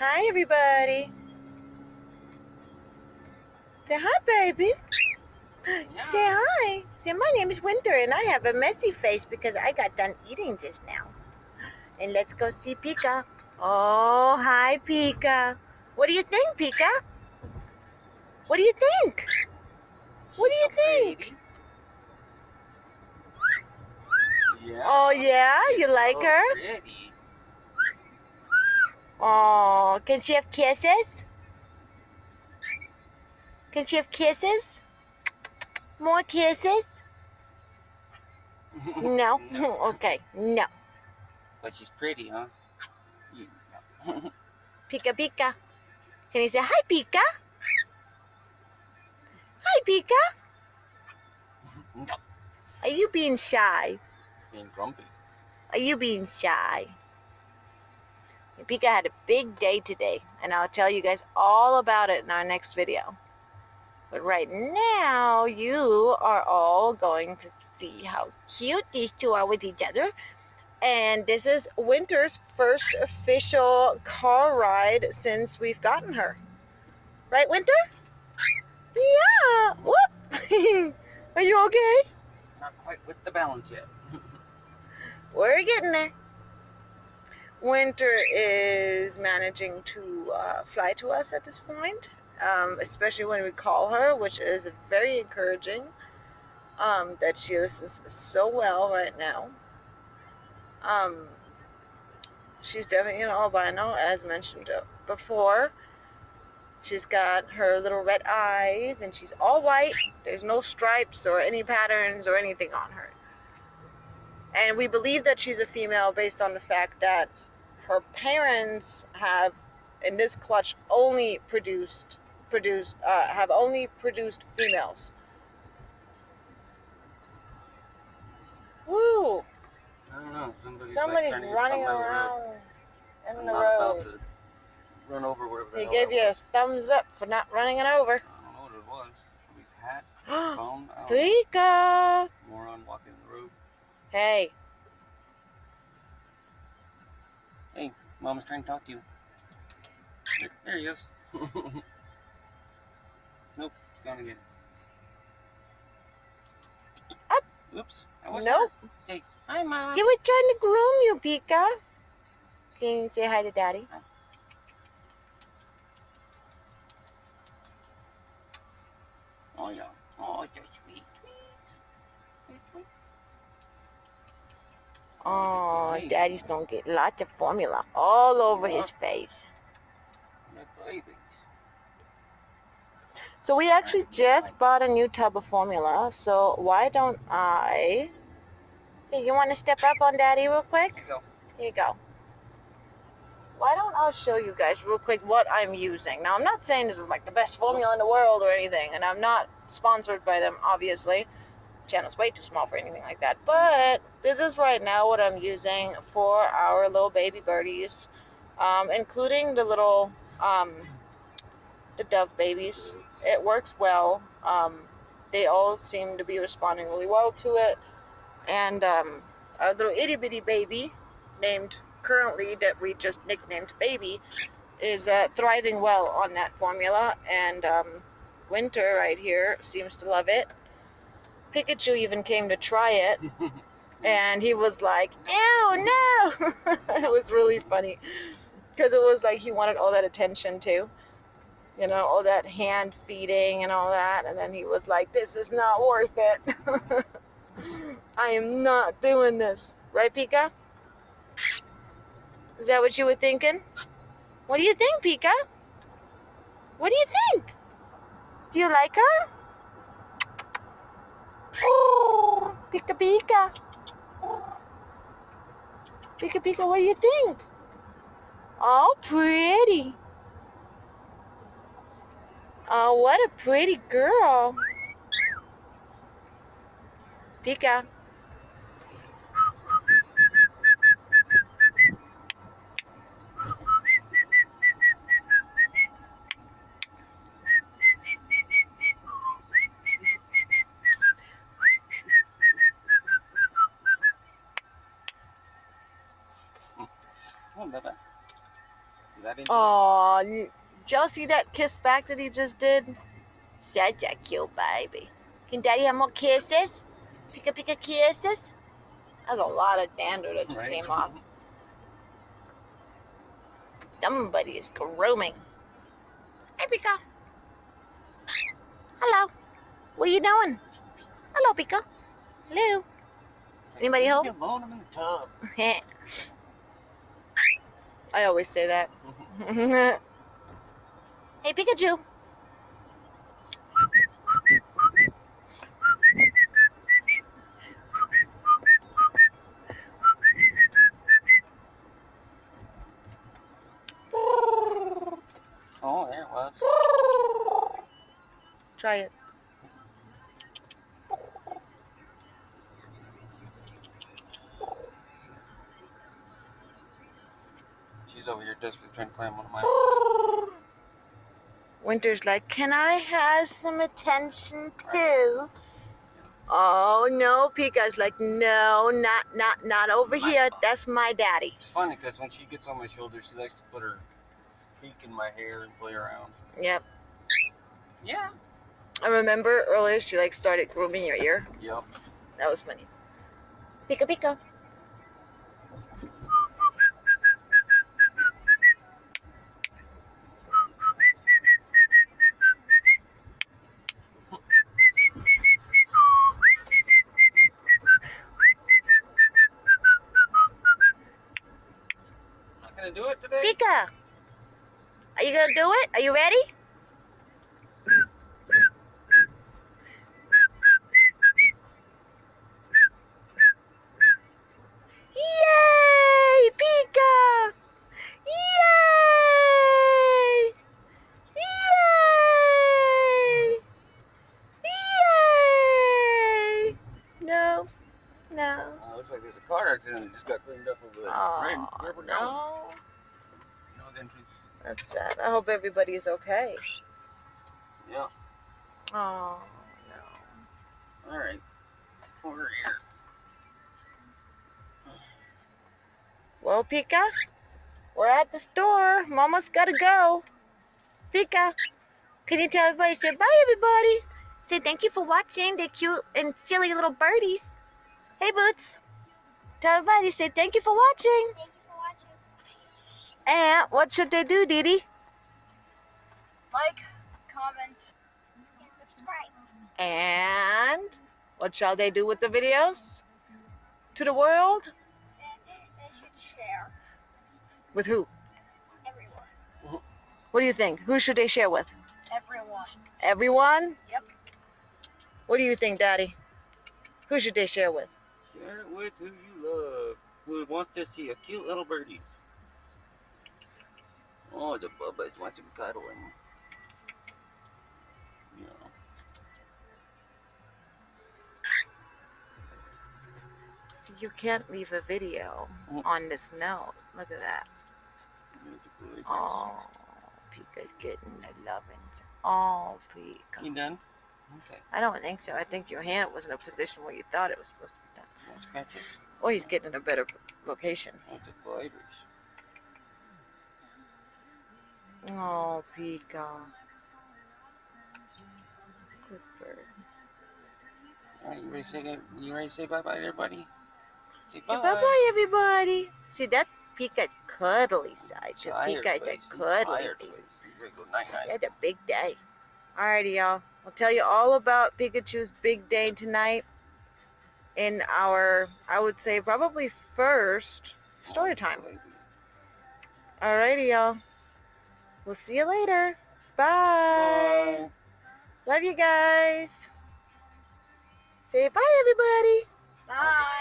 Hi, everybody. Say hi, baby. Yeah. Say hi. Say, my name is Winter, and I have a messy face because I got done eating just now. And let's go see Pika. Oh, hi, Pika. What do you think, Pika? What do you think? What do you think? Pretty. Yeah. Oh, yeah? You like so her? Pretty. Oh, can she have kisses? Can she have kisses? More kisses? No? No. Okay, no. But she's pretty, huh? Yeah. Pika, Pika. Can you say hi, Pika? Hi, Pika. No. Are you being shy? Being grumpy. Are you being shy? Pika had a big day today, and I'll tell you guys all about it in our next video. But right now, you are all going to see how cute these two are with each other. And this is Winter's first official car ride since we've gotten her. Right, Winter? Yeah. Whoop. Are you okay? Not quite with the balance yet. We're getting there. Winter is managing to fly to us at this point, especially when we call her, which is very encouraging that she listens so well right now. She's definitely an albino, as mentioned before. She's got her little red eyes, and she's all white. There's no stripes or any patterns or anything on her. And we believe that she's a female based on the fact that her parents have, in this clutch, only have only produced females. Woo! I don't know. Somebody's Somebody's like running around in I'm the not about road. to run over wherever the He hell gave that you a was. thumbs up for not running it over. I don't know what it was. Somebody's hat, phone. I don't know. Pika! Moron walking the road. Hey. Hey, Mama's trying to talk to you. There he is. Nope, he's gone again. Up. Oops. Nope. Say hi, Mama. She was trying to groom you, Pika. Can you say hi to Daddy? Oh yeah. Oh, you're sweet. Sweet. Oh, Daddy's gonna get lots of formula all over his face. So we actually just bought a new tub of formula, so why don't I... Hey, you want to step up on Daddy real quick? Here you go. Why don't I show you guys real quick what I'm using. Now, I'm not saying this is like the best formula in the world or anything, and I'm not sponsored by them, obviously. The channel's way too small for anything like that. But this is right now what I'm using for our little baby birdies, including the little, the dove babies. It works well. They all seem to be responding really well to it. And our little itty bitty baby, named currently, that we just nicknamed Baby, is thriving well on that formula. And Winter right here seems to love it. Pikachu even came to try it, and he was like, "Ew, no!" It was really funny because it was like he wanted all that attention too. You know, all that hand feeding and all that. And then he was like, "This is not worth it." I am not doing this. Right, Pika? Is that what you were thinking? What do you think, Pika? What do you think? Do you like her? Oh, Pika, Pika. Pika, Pika, what do you think? Oh, pretty. Oh, what a pretty girl. Pika. Come on, Bubba. That didn't Oh, did y'all see that kiss back that he just did? Such a cute baby. Can Daddy have more kisses? Pika pika kisses? That's a lot of dander that just came off. Somebody is grooming. Hey, Pika. Hello. What are you doing? Hello, Pika. Hello. Anybody home? Leave me alone, I'm in the tub. I always say that. Hey, Pikachu. Oh, there it was. Try it. She's over here desperately trying to climb one of mine. Winter's like, can I have some attention too? Oh no, Pika's like, no, not over here. That's my daddy. It's funny because when she gets on my shoulder, she likes to put her beak in my hair and play around. Yep. Yeah. I remember earlier she like started grooming your ear. Yep. That was funny. Pika Pika. Not gonna do it today. Pika, are you gonna do it? Are you ready? Yay, Pika! Yay! Yay! Yay! No, no. Looks like there's a car accident that just got cleaned up over there. Oh, Where we're no. going. No, then she's... That's sad. I hope everybody is okay. Yeah. Oh, no. All right. Over here. Well, Pika, we're at the store. Mama's got to go. Pika, can you tell everybody, say bye, everybody? Say thank you for watching. They're cute and silly little birdies. Hey, Boots. Tell everybody, say thank you for watching. Thank you for watching. And what should they do, Dee Dee? Like, comment, and subscribe. And what shall they do with the videos? To the world? And they should share. With who? Everyone. What do you think? Who should they share with? Everyone. Everyone? Yep. What do you think, Daddy? Who should they share with? Share it with who you love. Who wants to see a cute little birdies. Oh, the Bubba's wants to be cuddling. Yeah. See, you can't leave a video on this note. Look at that. Oh, Pika's getting the lovins. Oh, Pika. You done? Okay. I don't think so. I think your hand was in a position where you thought it was supposed to be done. Well, scratch it. Oh, he's getting in a better location. Oh, the gliders. Oh, Pika. Good bird. Alright, you ready to say bye-bye to everybody? Say Say bye-bye, everybody. See, that's Pika's cuddly side. Pika's a cuddly baby. He had a big day. Alrighty, y'all. I'll tell you all about Pikachu's big day tonight in our, I would say, probably first story time. Alrighty, y'all. We'll see you later. Bye. Love you guys. Say bye, everybody. Bye.